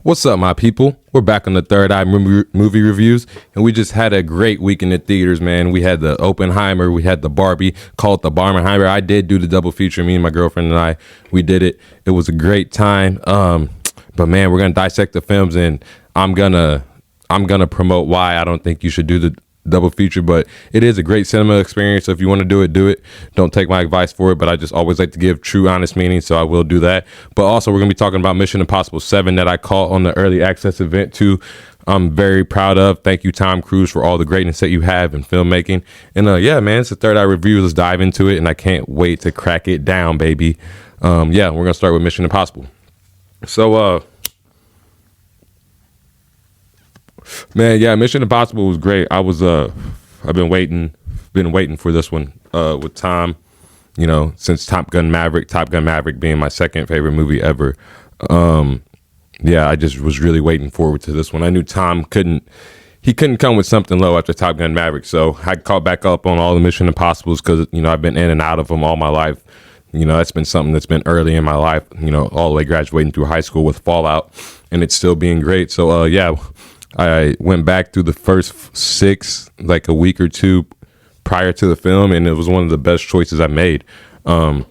What's up, my people? We're back on the Third Eye movie reviews, and we just had a great week in the theaters, man. We had the Oppenheimer, we had the Barbie, called the Barbenheimer. I did do the double feature. Me and my girlfriend and I, we did it. It was a great time. But man, we're gonna dissect the films, and I'm gonna promote why I don't think you should do the double feature, but it is a great cinema experience. So if you want to do it, do it. Don't take my advice for it, but I just always like to give true, honest meaning, so I will do that. But also, we're gonna be talking about Mission Impossible 7 that I caught on the early access event too. I'm very proud of. Thank you, Tom Cruise, for all the greatness that you have in filmmaking. And yeah, man, it's the Third Eye review. Let's dive into it, and I can't wait to crack it down, baby. Yeah, we're gonna start with Mission Impossible. So man, yeah, Mission Impossible was great. I've been waiting for this one with Tom, since Top Gun Maverick being my second favorite movie ever. Yeah, I just was really waiting forward to this one. I knew Tom couldn't come with something low after Top Gun Maverick, so I caught back up on all the Mission Impossibles because I've been in and out of them all my life. That's been something that's been early in my life, all the way graduating through high school with Fallout, and it's still being great. So yeah, I went back through the first 6 like a week or two prior to the film, and it was one of the best choices I made. It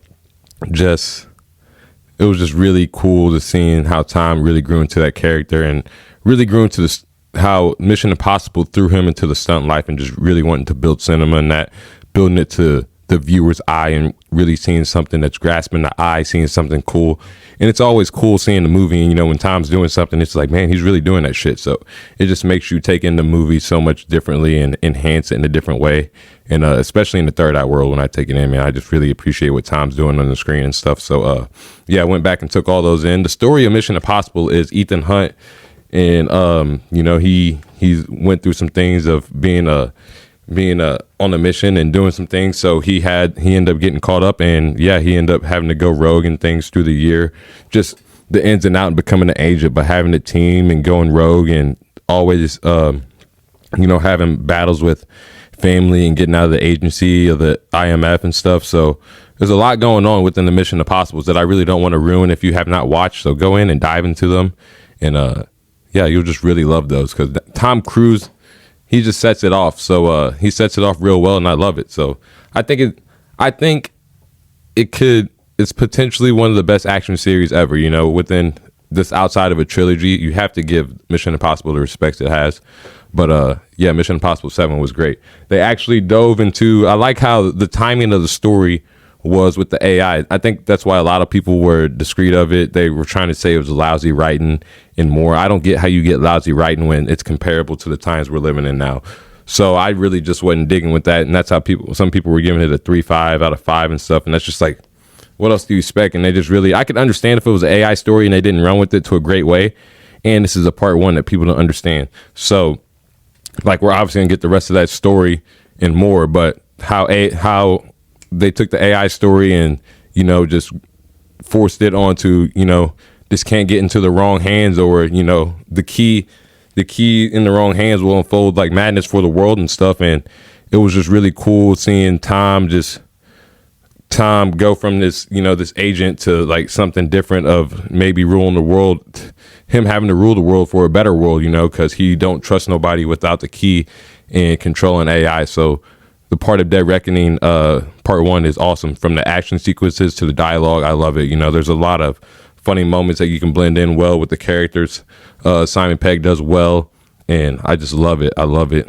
was just really cool to seeing how Tom really grew into that character and really grew into how Mission Impossible threw him into the stunt life and just really wanting to build cinema, and that building it to the viewer's eye and really seeing something that's grasping the eye, seeing something cool. And it's always cool seeing the movie, and when Tom's doing something, it's like, man, he's really doing that shit. So it just makes you take in the movie so much differently and enhance it in a different way. And especially in the Third Eye world, when I take it in, man, I just really appreciate what Tom's doing on the screen and stuff. So yeah, I went back and took all those in. The story of Mission Impossible is Ethan Hunt, and he went through some things of being on a mission and doing some things. So he ended up getting caught up, and yeah, he ended up having to go rogue and things through the year, just the ins and outs and becoming an agent, but having a team and going rogue and always having battles with family and getting out of the agency of the IMF and stuff. So there's a lot going on within the Mission Impossibles that I really don't want to ruin if you have not watched. So go in and dive into them, and yeah, you'll just really love those, because Tom Cruise, he just sets it off. So he sets it off real well, and I love it. So I think it's potentially one of the best action series ever. Within this, outside of a trilogy, you have to give Mission Impossible the respect it has. But yeah, Mission Impossible 7 was great. They actually dove into, I like how the timing of the story was with the AI. I think that's why a lot of people were discreet of it. They were trying to say it was lousy writing and more. I don't get how you get lousy writing when it's comparable to the times we're living in now. So I really just wasn't digging with that, and that's how some people were giving it a 3.5 out of 5 and stuff, and that's just like, what else do you expect? And they just really, I could understand if it was an AI story and they didn't run with it to a great way, and this is a part 1 that people don't understand. So like, we're obviously gonna get the rest of that story and more, but how they took the AI story and just forced it onto this can't get into the wrong hands, or the key in the wrong hands will unfold like madness for the world and stuff. And it was just really cool seeing Tom go from this this agent to like something different of maybe ruling the world, him having to rule the world for a better world, because he don't trust nobody without the key and controlling AI. So the part of Dead Reckoning, part 1, is awesome. From the action sequences to the dialogue, I love it. There's a lot of funny moments that you can blend in well with the characters. Simon Pegg does well, and I just love it. I love it.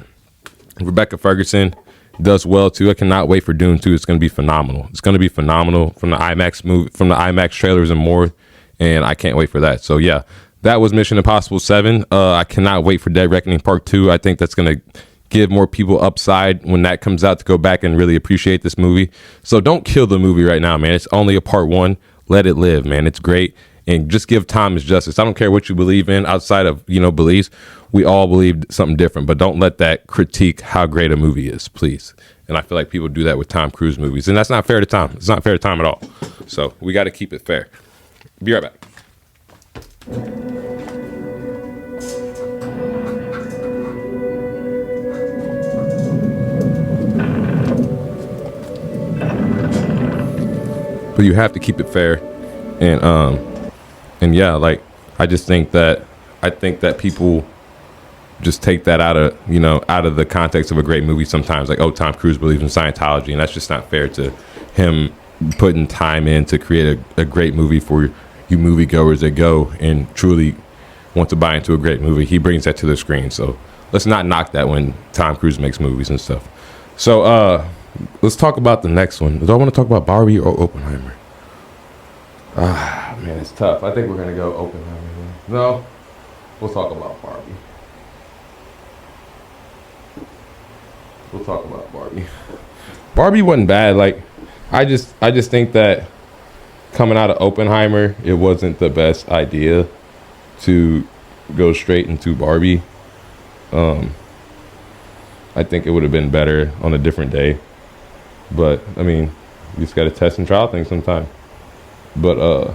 Rebecca Ferguson does well too. I cannot wait for Dune 2. It's going to be phenomenal. It's going to be phenomenal from the IMAX movie, from the IMAX trailers and more, and I can't wait for that. So yeah, that was Mission Impossible 7. I cannot wait for Dead Reckoning Part 2. I think that's going to give more people upside when that comes out to go back and really appreciate this movie. So don't kill the movie right now, man. It's only a part 1. Let it live, man. It's great. And just give Tom his justice. I don't care what you believe in outside of, beliefs. We all believe something different, but don't let that critique how great a movie is, please. And I feel like people do that with Tom Cruise movies, and that's not fair to Tom. It's not fair to Tom at all. So we got to keep it fair. Be right back. You have to keep it fair, and yeah, like, I just think that I think that people just take that out of the context of a great movie sometimes. Like, oh, Tom Cruise believes in Scientology, and that's just not fair to him putting time in to create a great movie for you moviegoers that go and truly want to buy into a great movie. He brings that to the screen. So let's not knock that when Tom Cruise makes movies and stuff. So let's talk about the next one. Do I want to talk about Barbie or Oppenheimer? Man, it's tough. I think we're going to go Oppenheimer. No, we'll talk about Barbie. We'll talk about Barbie. Barbie wasn't bad. Like, I just think that coming out of Oppenheimer, it wasn't the best idea to go straight into Barbie. I think it would have been better on a different day. But I mean, you just got to test and trial things sometime. But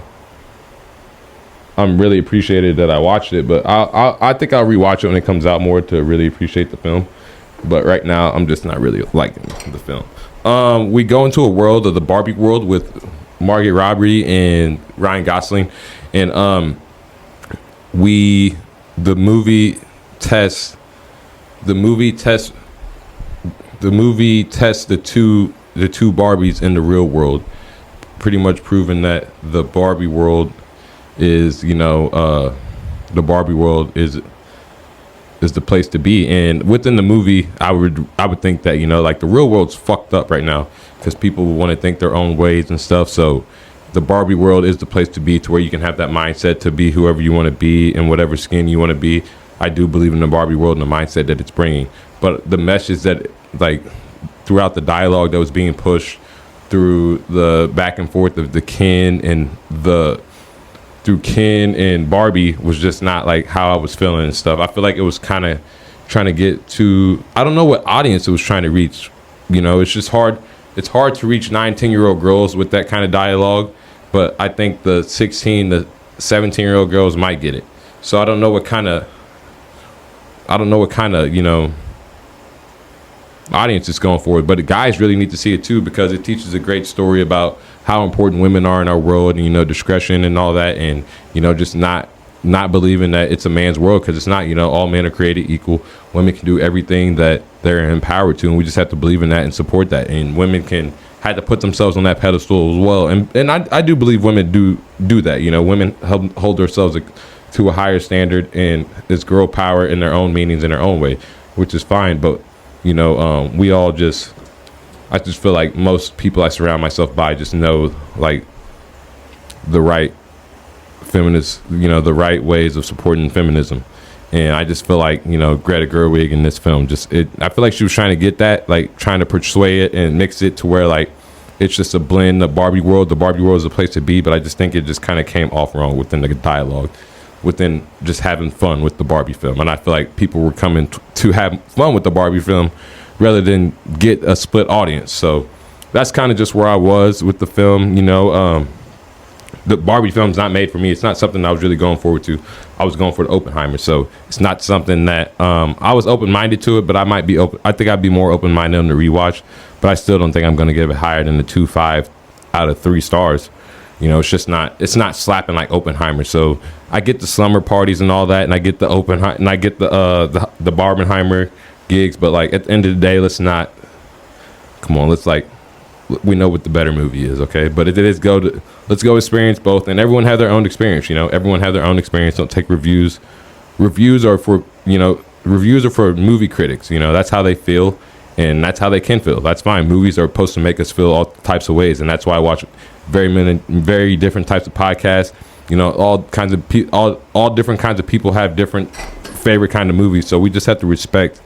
I'm really appreciated that I watched it. But I think I'll rewatch it when it comes out more to really appreciate the film. But right now, I'm just not really liking the film. We go into a world of the Barbie world with Margot Robbie and Ryan Gosling, and the movie tests the two Barbies in the real world, pretty much proving that the Barbie world is the place to be. And within the movie, I would think that, like, the real world's fucked up right now because people want to think their own ways and stuff. So the Barbie world is the place to be, to where you can have that mindset to be whoever you want to be and whatever skin you want to be. I do believe in the Barbie world and the mindset that it's bringing. But the message that, like, throughout the dialogue that was being pushed through the back and forth of Ken and Barbie was just not like how I was feeling and stuff. I feel like it was kind of trying to get to, I don't know what audience it was trying to reach. It's just hard. It's hard to reach 9-10-year-old girls with that kind of dialogue. But I think the 16 to 17-year-old girls might get it. So I don't know what kind of audience it's going for. But the guys really need to see it too, because it teaches a great story about how important women are in our world, and discretion and all that, and just not believing that it's a man's world, because it's not. All men are created equal. Women can do everything that they're empowered to, and we just have to believe in that and support that. And women had to put themselves on that pedestal as well. And I do believe women do that. Women hold themselves to a higher standard, and it's girl power in their own meanings, in their own way, which is fine. But we all just, I just feel like most people I surround myself by just know, like, the right feminist, the right ways of supporting feminism. And I just feel like, Greta Gerwig in this film, I feel like she was trying to get that, like, trying to persuade it and mix it to where, like, it's just a blend of Barbie world. The Barbie world is a place to be, but I just think it just kind of came off wrong within the dialogue, within just having fun with the Barbie film. And I feel like people were coming to have fun with the Barbie film rather than get a split audience. So that's kind of just where I was with the film. The Barbie film's not made for me. It's not something I was really going forward to. I was going for the Oppenheimer. So it's not something that I was open-minded to it, but I might be open. I think I'd be more open-minded on the rewatch, but I still don't think I'm going to give it higher than the 2.5 out of 3 stars. It's just not, it's not slapping like Oppenheimer. So I get the slumber parties and all that, and I get the and I get the Barbenheimer gigs, but, like, at the end of the day, let's we know what the better movie is, okay? But let's go experience both, and everyone have their own experience. Everyone have their own experience. Don't take reviews. Reviews are for movie critics. That's how they feel, and that's how they can feel. That's fine. Movies are supposed to make us feel all types of ways, and that's why I watch very different types of podcasts. All different kinds of people have different favorite kind of movies. So we just have to respect.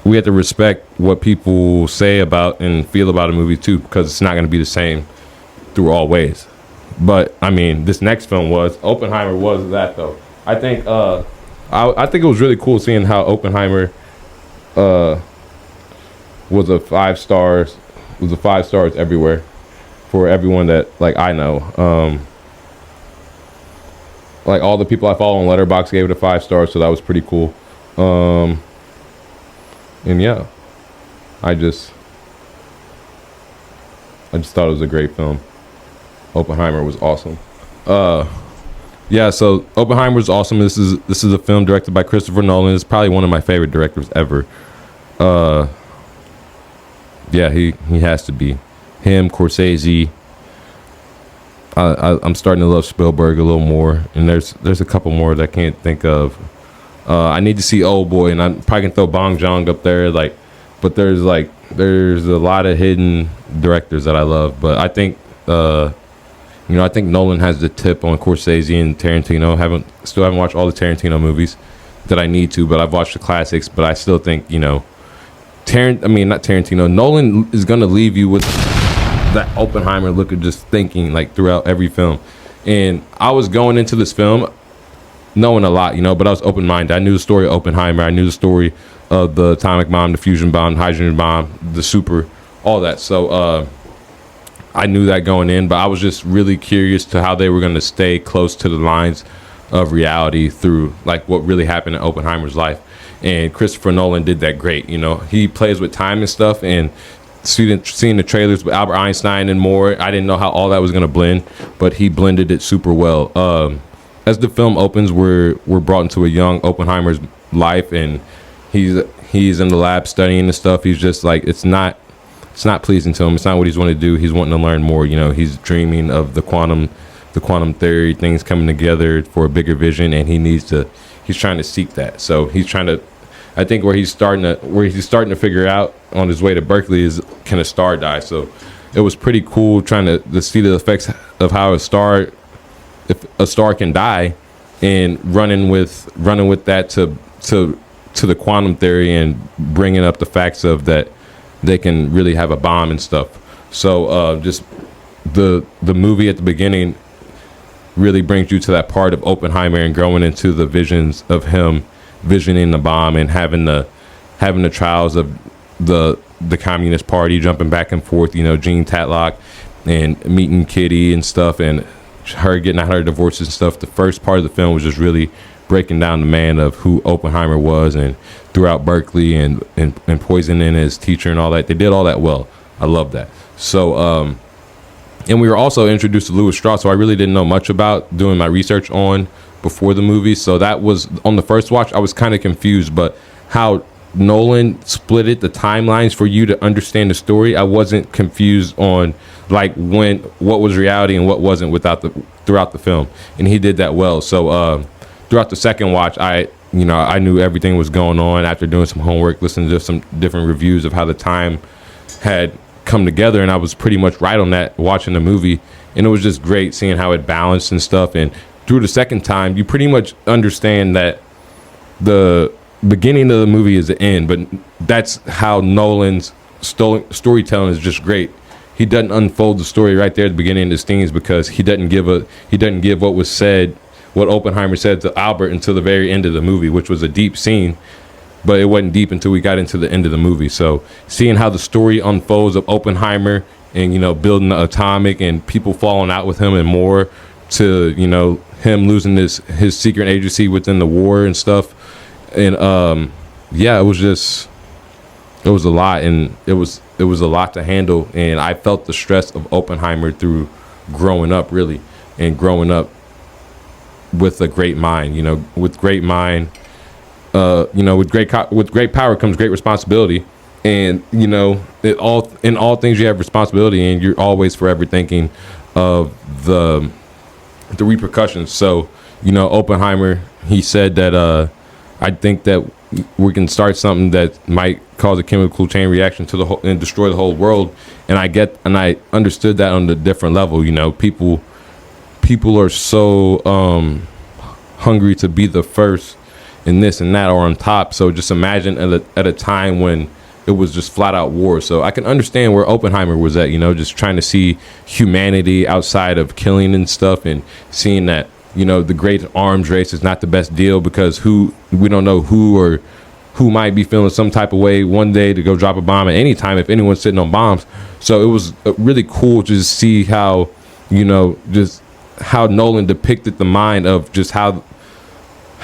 We have to respect what people say about and feel about a movie too, because it's not going to be the same through all ways. But I mean, this next film Oppenheimer was that though. I think I think it was really cool seeing how Oppenheimer was a 5 stars. Was a 5 stars everywhere for everyone that, like, I know. Like, all the people I follow on Letterboxd gave it a 5 stars, so that was pretty cool. And yeah, I just thought it was a great film. Oppenheimer was awesome. Yeah, so Oppenheimer's awesome. This is a film directed by Christopher Nolan. It's probably one of my favorite directors ever. Uh, yeah, he has to be. Him, Scorsese. I'm starting to love Spielberg a little more, and there's a couple more that I can't think of. I need to see Old Boy, and I probably can throw Bong Joon up there. But there's a lot of hidden directors that I love. But I think I think Nolan has the tip on Scorsese and Tarantino. Still haven't watched all the Tarantino movies that I need to, but I've watched the classics. But I still think not Tarantino. Nolan is gonna leave you with that Oppenheimer look of just thinking throughout every film. And I was going into this film knowing a lot, but I was open-minded. I knew the story of Oppenheimer. I knew the story of the atomic bomb, the fusion bomb, hydrogen bomb, the super, all that. So I knew that going in, but I was just really curious to how they were going to stay close to the lines of reality through what really happened in Oppenheimer's life. And Christopher Nolan did that great. He plays with time and stuff, and seeing the trailers with Albert Einstein and more, I didn't know how all that was going to blend, but he blended it super well. As the film opens, we're brought into a young Oppenheimer's life, and he's in the lab studying and stuff. He's just it's not pleasing to him. It's not what he's wanting to do. He's wanting to learn more. He's dreaming of the quantum theory, things coming together for a bigger vision, and he's trying to seek that. So he's trying to, I think where he's starting to figure out on his way to Berkeley is, can a star die? So it was pretty cool trying to see the effects of how if a star can die, and running with that to the quantum theory and bringing up the facts of that they can really have a bomb and stuff. So just the movie at the beginning really brings you to that part of Oppenheimer and growing into the visions of him visioning the bomb and having the trials of the Communist Party, jumping back and forth, Jean Tatlock and meeting Kitty and stuff, and her getting out her divorce and stuff. The first part of the film was just really breaking down the man of who Oppenheimer was, and throughout Berkeley and poisoning his teacher and all that. They did all that well. I love that. So and we were also introduced to Louis Strauss, so I really didn't know much about doing my research on before the movie. So that was on the first watch. I was kind of confused, but how Nolan split it, the timelines for you to understand the story, I wasn't confused on what was reality and what wasn't throughout the film, and he did that well. So throughout the second watch, I knew everything was going on after doing some homework, listening to some different reviews of how the time had come together, and I was pretty much right on that watching the movie, and it was just great seeing how it balanced and stuff. And through the second time, you pretty much understand that the beginning of the movie is the end, but that's how Nolan's storytelling is just great. He doesn't unfold the story right there at the beginning of the scenes, because he doesn't give what was said, what Oppenheimer said to Albert, until the very end of the movie, which was a deep scene, but it wasn't deep until we got into the end of the movie. So seeing how the story unfolds of Oppenheimer and building the atomic and people falling out with him and more, to him losing his secret agency within the war and stuff, and it was a lot, and it was a lot to handle, and I felt the stress of Oppenheimer through growing up, really, and growing up with a great mind. With great mind, with great power comes great responsibility, and in all things you have responsibility, and you're always forever thinking of the repercussions. So Oppenheimer, he said that I think that we can start something that might cause a chemical chain reaction to the whole and destroy the whole world. And I understood that on a different level. People are so hungry to be the first in this and that, or on top. So just imagine at a time when it was just flat out war. So I can understand where Oppenheimer was at, just trying to see humanity outside of killing and stuff, and seeing that the great arms race is not the best deal, because we don't know who might be feeling some type of way one day to go drop a bomb at any time, if anyone's sitting on bombs. So it was really cool to just see how just how Nolan depicted the mind of just how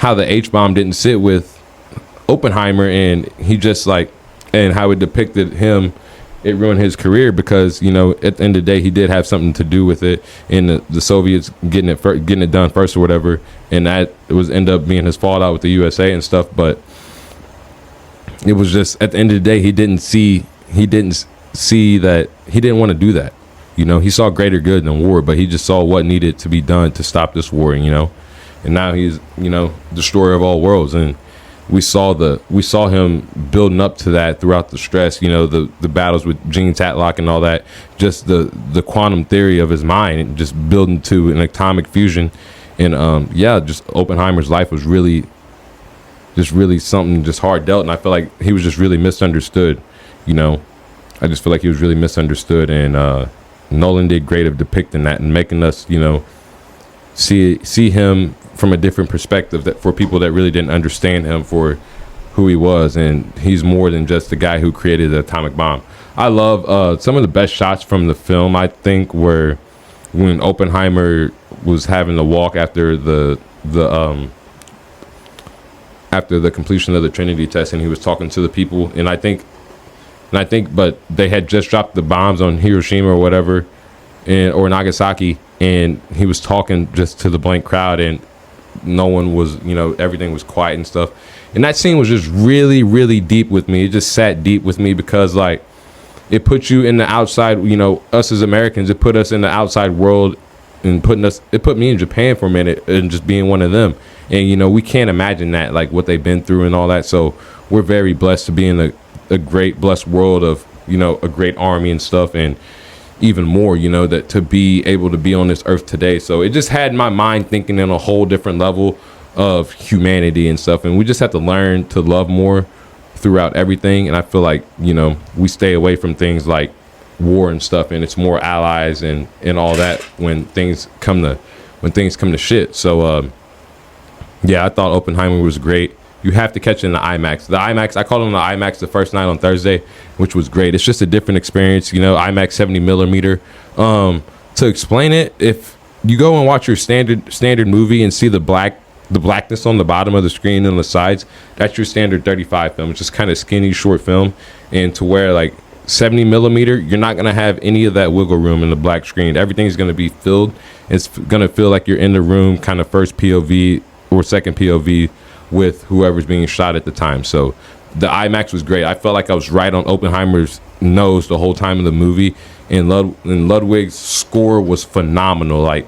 the H-bomb didn't sit with Oppenheimer, and he just and how it depicted him it ruined his career because, at the end of the day, he did have something to do with it, and the Soviets getting it done first or whatever, and that it was end up being his fallout with the USA and stuff. But it was just, at the end of the day, he didn't see that he didn't want to do that. He saw greater good than war, but he just saw what needed to be done to stop this war. And now he's destroyer of all worlds, and we saw him building up to that throughout the stress, the battles with Gene Tatlock and all that, just the quantum theory of his mind, and just building to an atomic fusion. And just Oppenheimer's life was really something just hard dealt, and I feel like he was just really misunderstood. I just feel like he was really misunderstood, and Nolan did great of depicting that and making us see him from a different perspective, that for people that really didn't understand him for who he was. And he's more than just the guy who created the atomic bomb. I love some of the best shots from the film, I think, were when Oppenheimer was having the walk after the completion of the Trinity test, and he was talking to the people, and I think but they had just dropped the bombs on Hiroshima or whatever, or Nagasaki, and he was talking just to the blank crowd, and no one was, everything was quiet and stuff. And that scene was just really, really deep with me. It just sat deep with me because, like, it put you in the outside, us as Americans, it put us in the outside world, and it put me in Japan for a minute, and just being one of them. And, we can't imagine that, like, what they've been through and all that. So we're very blessed to be in a great, blessed world of, a great army and stuff, and even more, that to be able to be on this earth today. So it just had my mind thinking in a whole different level of humanity and stuff. And we just have to learn to love more throughout everything. And I feel like, we stay away from things like war and stuff, and it's more allies and all that when things come to shit. So, I thought Oppenheimer was great. You have to catch it in the IMAX. The IMAX, I called it on the IMAX the first night on Thursday, which was great. It's just a different experience, IMAX 70 millimeter. To explain it, if you go and watch your standard movie and see the blackness on the bottom of the screen and on the sides, that's your standard 35 film. It's just kind of skinny, short film. And to where, like, 70 millimeter, you're not going to have any of that wiggle room in the black screen. Everything's going to be filled. It's going to feel like you're in the room, kind of first POV or second POV with whoever's being shot at the time. So the IMAX was great. I felt like I was right on Oppenheimer's nose the whole time of the movie, and Ludwig's score was phenomenal. Like,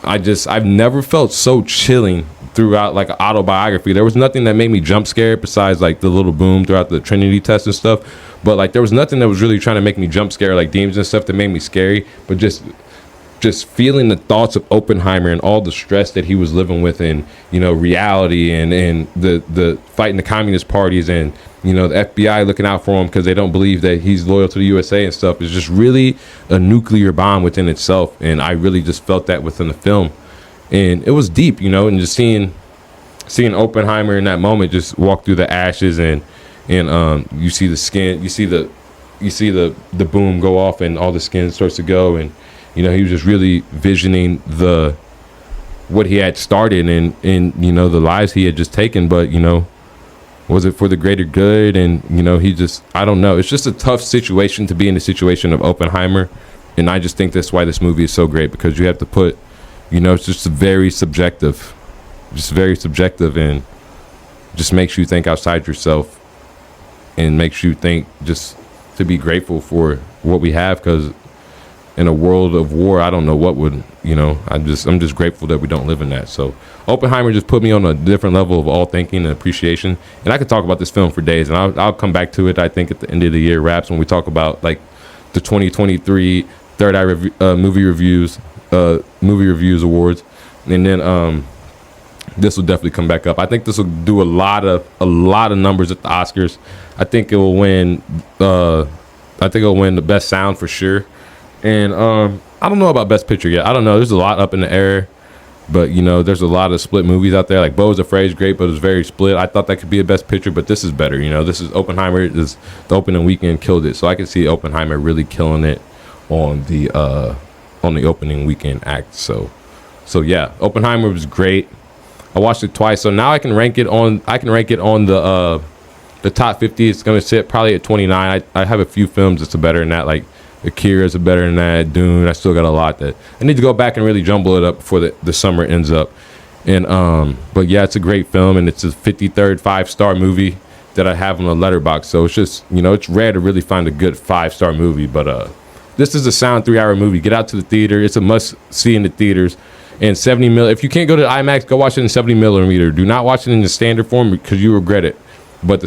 I've never felt so chilling throughout, like, an autobiography. There was nothing that made me jump scared besides, like, the little boom throughout the Trinity test and stuff, but, like, there was nothing that was really trying to make me jump scare, like demons and stuff, that made me scary. But just feeling the thoughts of Oppenheimer and all the stress that he was living with, and reality, and the fighting the communist parties, and the FBI looking out for him because they don't believe that he's loyal to the USA and stuff, is just really a nuclear bomb within itself. And I really just felt that within the film, and it was deep, and just seeing Oppenheimer in that moment just walk through the ashes, and you see the skin, you see the boom go off, and all the skin starts to go, and he was just really visioning what he had started, and the lives he had just taken. But, was it for the greater good? And, I don't know. It's just a tough situation to be in the situation of Oppenheimer. And I just think that's why this movie is so great, because you have to put, it's just very subjective, and just makes you think outside yourself, and makes you think just to be grateful for what we have, because in a world of war, I don't know what would, I'm just grateful that we don't live in that. So Oppenheimer just put me on a different level of all thinking and appreciation. And I could talk about this film for days, and I'll come back to it, I think, at the end of the year wraps, when we talk about, like, the 2023 Third Eye Movie Reviews Awards. And then this will definitely come back up. I think this will do a lot of numbers at the Oscars. I think it will win the best sound for sure. And I don't know about Best Picture yet. I don't know. There's a lot up in the air. But, there's a lot of split movies out there. Like, Beau is Afraid is great, but it was very split. I thought that could be a Best Picture, but this is better. This is Oppenheimer. The opening weekend killed it. So I can see Oppenheimer really killing it on the opening weekend act. So yeah, Oppenheimer was great. I watched it twice. So now I can rank it on the the top 50 is going to sit probably at 29. I have a few films that's better than that, like Akira's better than that, Dune. I still got a lot that I need to go back and really jumble it up before the summer ends up. And but yeah, it's a great film, and it's a 53rd 5-star movie that I have on the letterbox. So it's just, it's rare to really find a good 5-star movie, but this is a sound 3-hour movie. Get out to the theater. It's a must see in the theaters. And 70 mil. If you can't go to IMAX, go watch it in 70 millimeter. Do not watch it in the standard form because you regret it. But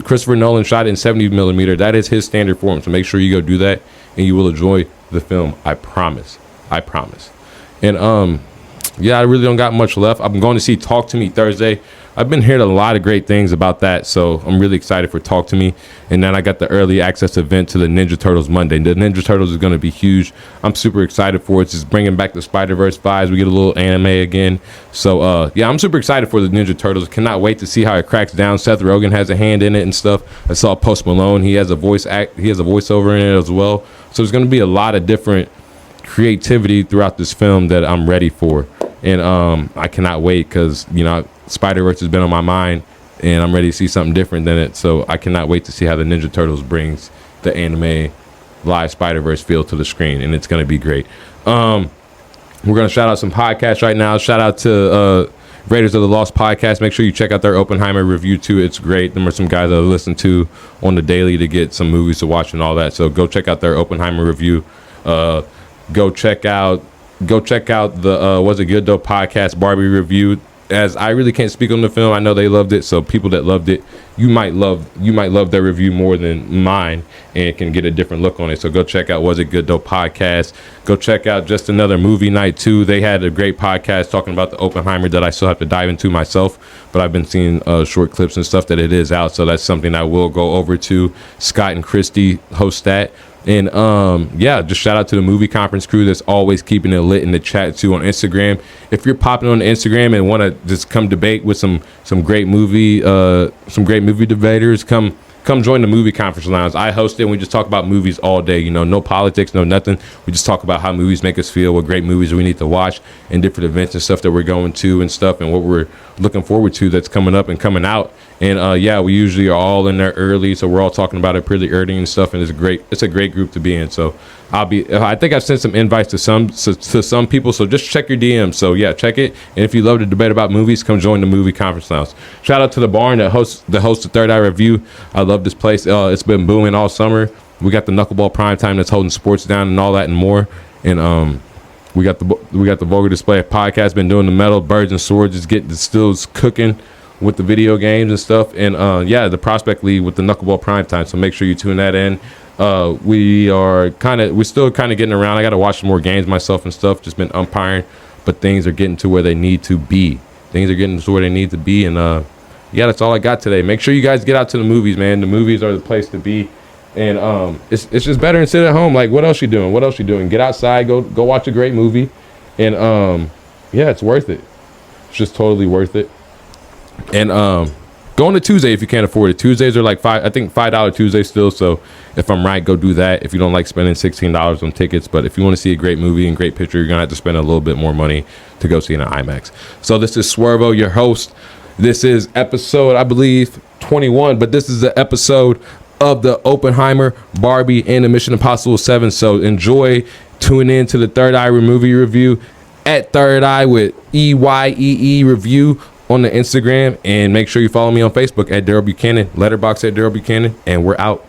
Christopher Nolan shot it in 70 millimeter. That is his standard form. So make sure you go do that, and you will enjoy the film. I promise. And yeah, I really don't got much left. I'm going to see Talk to Me Thursday. I've been hearing a lot of great things about that, so I'm really excited for Talk to Me. And then I got the early access event to the Ninja Turtles Monday. The Ninja Turtles is going to be huge. I'm super excited for it. It's just bringing back the Spider-Verse vibes. We get a little anime again. So, yeah, I'm super excited for the Ninja Turtles. Cannot wait to see how it cracks down. Seth Rogen has a hand in it and stuff. I saw Post Malone. He has a voiceover in it as well. So there's going to be a lot of different creativity throughout this film that I'm ready for. And I cannot wait because, Spider-Verse has been on my mind, and I'm ready to see something different than it. So I cannot wait to see how the Ninja Turtles brings the anime live Spider-Verse feel to the screen, and it's going to be great. We're going to shout out some podcasts right now. Shout out to Raiders of the Lost podcast. Make sure you check out their Oppenheimer review too. It's great. There are some guys that I listen to on the daily to get some movies to watch and all that. So go check out their Oppenheimer review. Go check out the Was It Good Though podcast Barbie review. As I really can't speak on the film, I know they loved it. So people that loved it, you might love their review more than mine and can get a different look on it. So go check out Was It Good Though podcast. Go check out Just Another Movie Night too. They had a great podcast talking about the Oppenheimer that I still have to dive into myself, but I've been seeing short clips and stuff that it is out. So that's something I will go over to. Scott and Christy host that. And yeah, just shout out to the movie conference crew that's always keeping it lit in the chat too on Instagram. If you're popping on Instagram and want to just come debate with some great movie debaters, come join the movie conference lounge. I host it and we just talk about movies all day. No politics, no nothing. We just talk about how movies make us feel, what great movies we need to watch, and different events and stuff that we're going to and stuff, and what we're looking forward to that's coming up and coming out. And yeah, we usually are all in there early, so we're all talking about it pretty early and stuff. And it's a great group to be in. So I think I've sent some invites to some people. So just check your DMs. So yeah, check it. And if you love to debate about movies, come join the movie conference lounge. Shout out to the barn that hosts the Third Eye Review. I love this place. It's been booming all summer. We got the Knuckleball Primetime that's holding sports down and all that and more. And we got the Vulgar Display podcast. Been doing the metal Birds and Swords, just getting the stills cooking with the video games and stuff. And yeah, the Prospect League with the Knuckleball Primetime. So make sure you tune that in. We're still kind of getting around. I got to watch some more games myself and stuff. Just been umpiring, but things are getting to where they need to be. And yeah, that's all I got today. Make sure you guys get out to the movies, man. The movies are the place to be. And it's just better than sit at home. Like, what else you doing? Get outside, go watch a great movie. And yeah, it's worth it. It's just totally worth it. And go on to Tuesday if you can't afford it. Tuesdays are like $5 Tuesdays still. So if I'm right, go do that. If you don't like spending $16 on tickets, but if you want to see a great movie and great picture, you're gonna have to spend a little bit more money to go see it in IMAX. So this is Swervo, your host. This is episode, I believe, 21, but this is the episode of the Oppenheimer, Barbie, and the Mission Impossible 7. So enjoy tuning in to the Third Eye movie review at Third Eye with EYEE review on the Instagram, and make sure you follow me on Facebook at Daryl Buchanan, Letterboxd at Daryl Buchanan, and we're out.